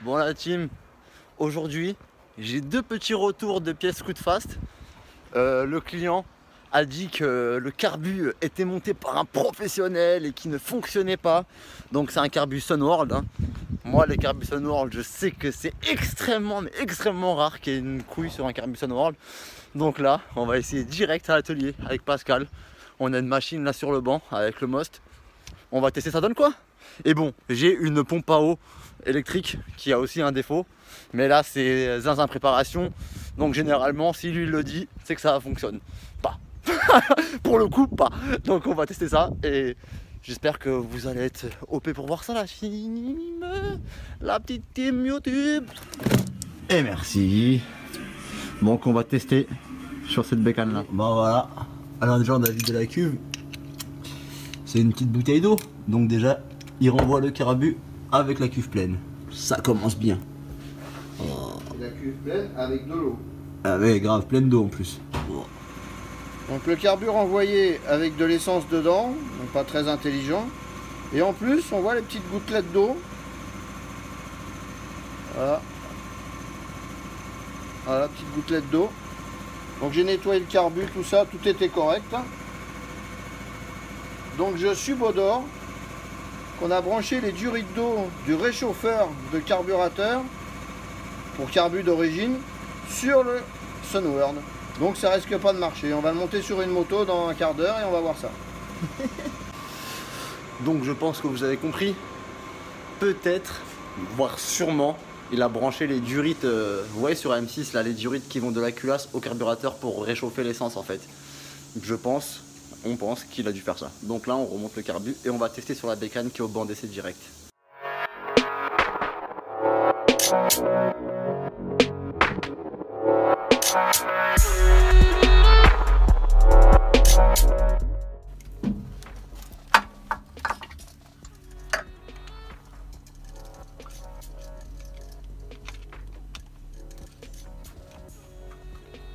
Bon la team, aujourd'hui j'ai deux petits retours de pièces Coup de Fast. Le client a dit que le carbu était monté par un professionnel et qui ne fonctionnait pas. Donc c'est un carbu Sunworld, hein. Moi les carbus Sunworld, je sais que c'est extrêmement rare qu'il y ait une couille sur un carbu Sunworld. Donc là on va essayer direct à l'atelier avec Pascal. On a une machine là sur le banc avec le Most. On va tester, ça donne quoi. Et bon, j'ai une pompe à eau électrique qui a aussi un défaut, mais là c'est zinzin préparation, donc généralement si lui le dit, c'est que ça fonctionne pas. Pour le coup pas. Donc on va tester ça et j'espère que vous allez être OP pour voir ça, la team, la petite team YouTube. Et merci. Donc on va tester sur cette bécane là. Bon voilà, alors déjà on a vidé la cuve. C'est une petite bouteille d'eau, donc déjà il renvoie le carbu avec la cuve pleine. Ça commence bien. Oh. La cuve pleine avec de l'eau. Ah ouais, grave, pleine d'eau en plus. Oh. Donc le carbu renvoyé avec de l'essence dedans, donc pas très intelligent. Et en plus on voit les petites gouttelettes d'eau. Voilà. Voilà, petites gouttelettes d'eau. Donc j'ai nettoyé le carbu, tout ça, tout était correct. Donc je subodore qu'on a branché les durites d'eau du réchauffeur de carburateur pour carbu d'origine sur le Sunworld. Donc ça risque pas de marcher. On va le monter sur une moto dans un quart d'heure et on va voir ça. Donc je pense que vous avez compris. Peut-être, voire sûrement, il a branché les durites, vous voyez sur M6 là, les durites qui vont de la culasse au carburateur pour réchauffer l'essence en fait. Je pense, on pense qu'il a dû faire ça. Donc là on remonte le carbu et on va tester sur la bécane qui est au banc d'essai direct.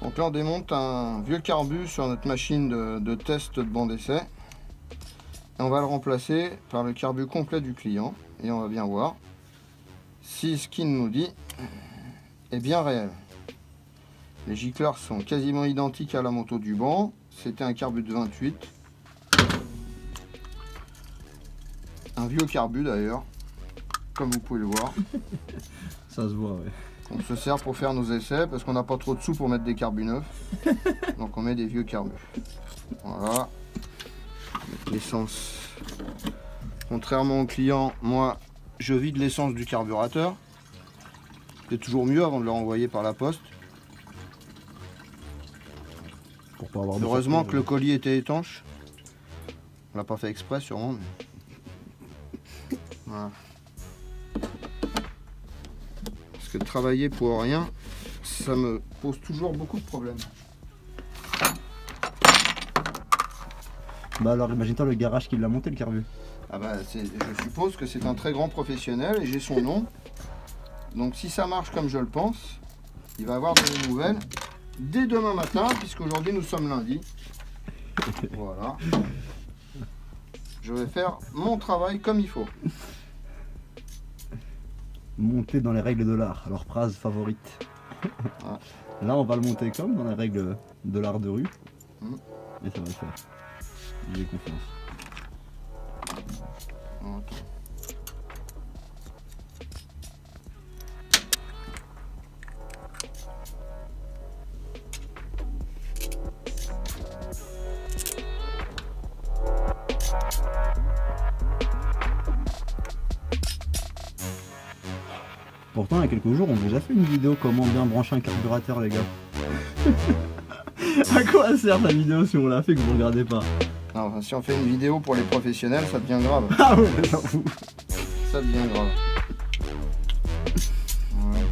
Donc là on démonte un vieux carbu sur notre machine de test de banc d'essai. Et on va le remplacer par le carbu complet du client. Et on va bien voir si ce qu'il nous dit est bien réel. Les gicleurs sont quasiment identiques à la moto du banc. C'était un carbu de 28. Un vieux carbu d'ailleurs, comme vous pouvez le voir. Ça se voit, ouais. On se sert pour faire nos essais parce qu'on n'a pas trop de sous pour mettre des carbus neufs. Donc on met des vieux carbus. Voilà. L'essence. Contrairement au client, moi je vide l'essence du carburateur. C'est toujours mieux avant de le renvoyer par la poste. Pour pas avoir Heureusement que le colis était étanche. On l'a pas fait exprès sûrement. Mais... Voilà. Parce que travailler pour rien, ça me pose toujours beaucoup de problèmes. Bah alors imagine-toi le garage qui l'a monté le carbu. Ah bah je suppose que c'est un très grand professionnel et j'ai son nom. Donc si ça marche comme je le pense, il va avoir des nouvelles dès demain matin, puisqu'aujourd'hui nous sommes lundi. Voilà. Je vais faire mon travail comme il faut. Monter dans les règles de l'art, leur phrase favorite. Ah. Là on va le monter comme dans les règles de l'art de rue. Et ça va le faire. J'ai confiance. Okay. Pourtant il y a quelques jours on a déjà fait une vidéo comment bien brancher un carburateur les gars. À quoi sert la vidéo si on l'a fait que vous regardez pas? Non, enfin, si on fait une vidéo pour les professionnels, ça devient grave. Ah ouais, j'avoue. Ça devient grave. Ouais.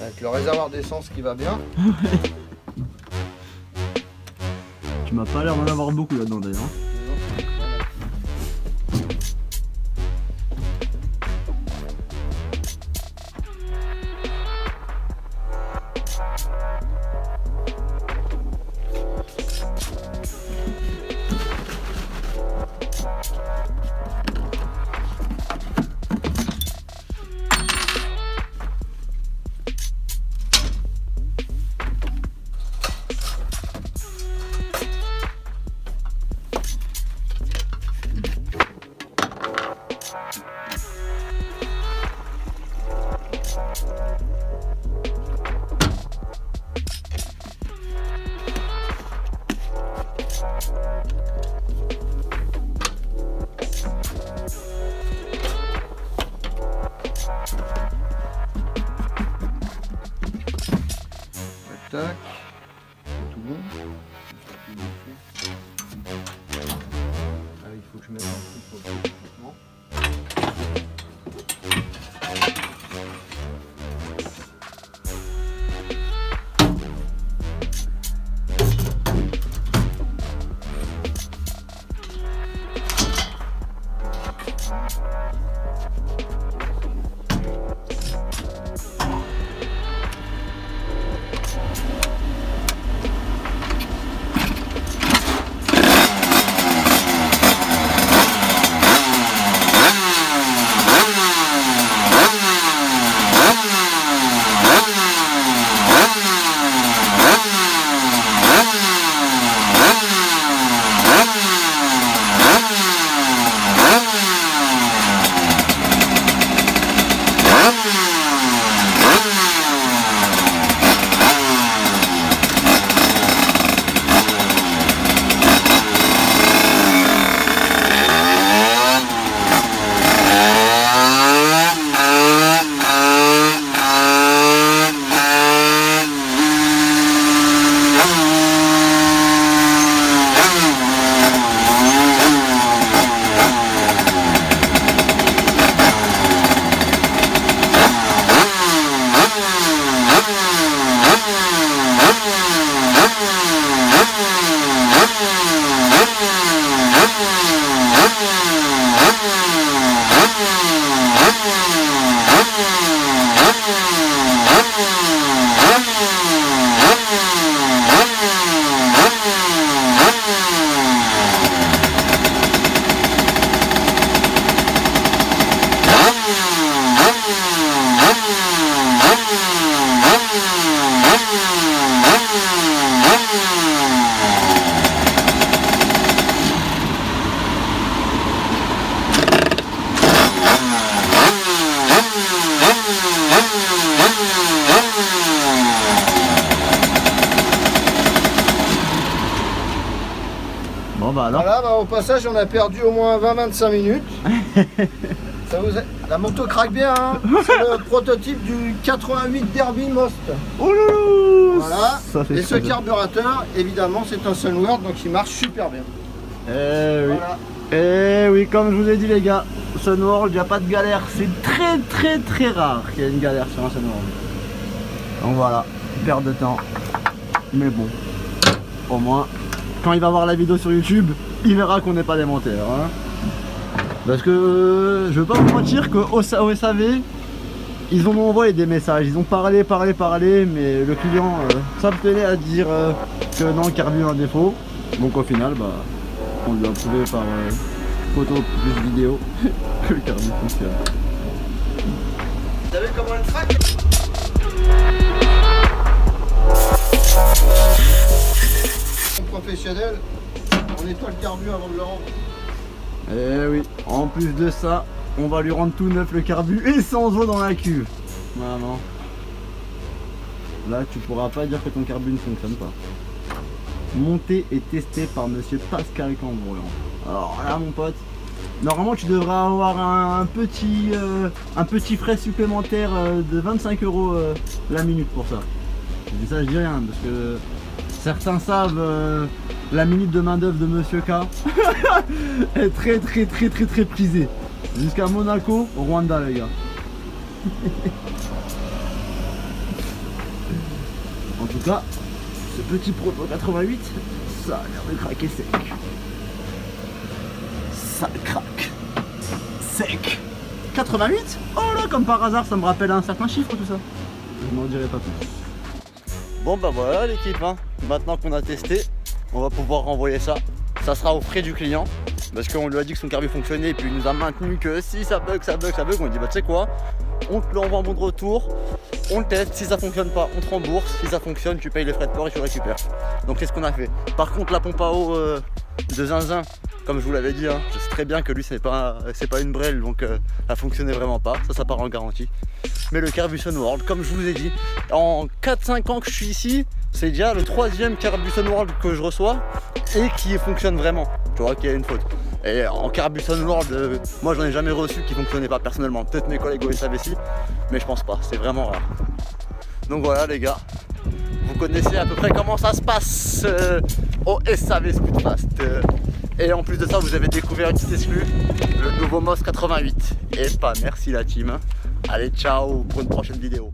Avec le réservoir d'essence qui va bien. Tu m'as pas l'air d'en avoir beaucoup là-dedans d'ailleurs. Tac, c'est tout bon. Ah, il faut que je mette un truc pour le équipement. Bon bah alors. Voilà, bah, au passage, on a perdu au moins 20-25 minutes. Ça vous a... La moto craque bien, hein. C'est le prototype du 88 Derby Most. Oh loulou. Voilà. Ça fait Et ce carburateur, évidemment, c'est un Sunward, donc il marche super bien. Eh oui. Voilà. Eh oui, comme je vous ai dit les gars, Sunworld, il n'y a pas de galère. C'est très rare qu'il y ait une galère sur un Sunworld. Donc voilà, perte de temps. Mais bon, au moins, quand il va voir la vidéo sur YouTube, il verra qu'on n'est pas des menteurs. Hein. Parce que je veux pas vous mentir qu'au SAV, ils ont envoyé des messages. Ils ont parlé, mais le client s'abstenait à dire que non, le carbu a un défaut. Donc au final, bah, on lui a prouvé par photo plus vidéo que le carbu fonctionne. Vous savez comment elle craque? Professionnel, on nettoie le carbu avant de le rendre. Eh oui, en plus de ça, on va lui rendre tout neuf le carbu et sans eau dans la cuve. Vraiment. Là, tu pourras pas dire que ton carbu ne fonctionne pas. Monté et testé par monsieur Pascal Cambrouillant. Alors là, mon pote, normalement tu devrais avoir un petit frais supplémentaire de 25 € la minute pour ça. Je dis ça, je dis rien parce que certains savent la minute de main d'œuvre de monsieur K est très prisée. Jusqu'à Monaco, au Rwanda les gars. En tout cas, ce petit Proto 88, Ça a l'air de craquer sec. Ça craque. Sec. 88? Oh là, comme par hasard, ça me rappelle un certain chiffre tout ça. Je n'en dirai pas plus. Bon bah voilà l'équipe, hein. Maintenant qu'on a testé, on va pouvoir renvoyer ça. Ça sera aux frais du client. Parce qu'on lui a dit que son carbu fonctionnait et puis il nous a maintenu que si ça bug, ça bug, ça bug. On lui dit bah tu sais quoi, on te l'envoie en bon de retour, on le teste, si ça fonctionne pas, on te rembourse, si ça fonctionne, tu payes les frais de port et tu le récupères. Donc c'est ce qu'on a fait. Par contre la pompe à eau de Zinzin, comme je vous l'avais dit, hein, je sais très bien que lui c'est pas une brêle, donc elle fonctionnait vraiment pas, ça part en garantie. Mais le Carbuson World, comme je vous ai dit, en 4-5 ans que je suis ici, c'est déjà le 3e Carbuson World que je reçois et qui fonctionne vraiment. Tu vois qu'il y a une faute. Et en Carbuson World, moi j'en ai jamais reçu qui fonctionnait pas personnellement. Peut-être mes collègues au SAVC, mais je pense pas, c'est vraiment rare. Donc voilà les gars, vous connaissez à peu près comment ça se passe au SAV Scootfast. Et en plus de ça, vous avez découvert une petite exclue, le nouveau MOS 88. Et pas merci la team. Allez, ciao pour une prochaine vidéo.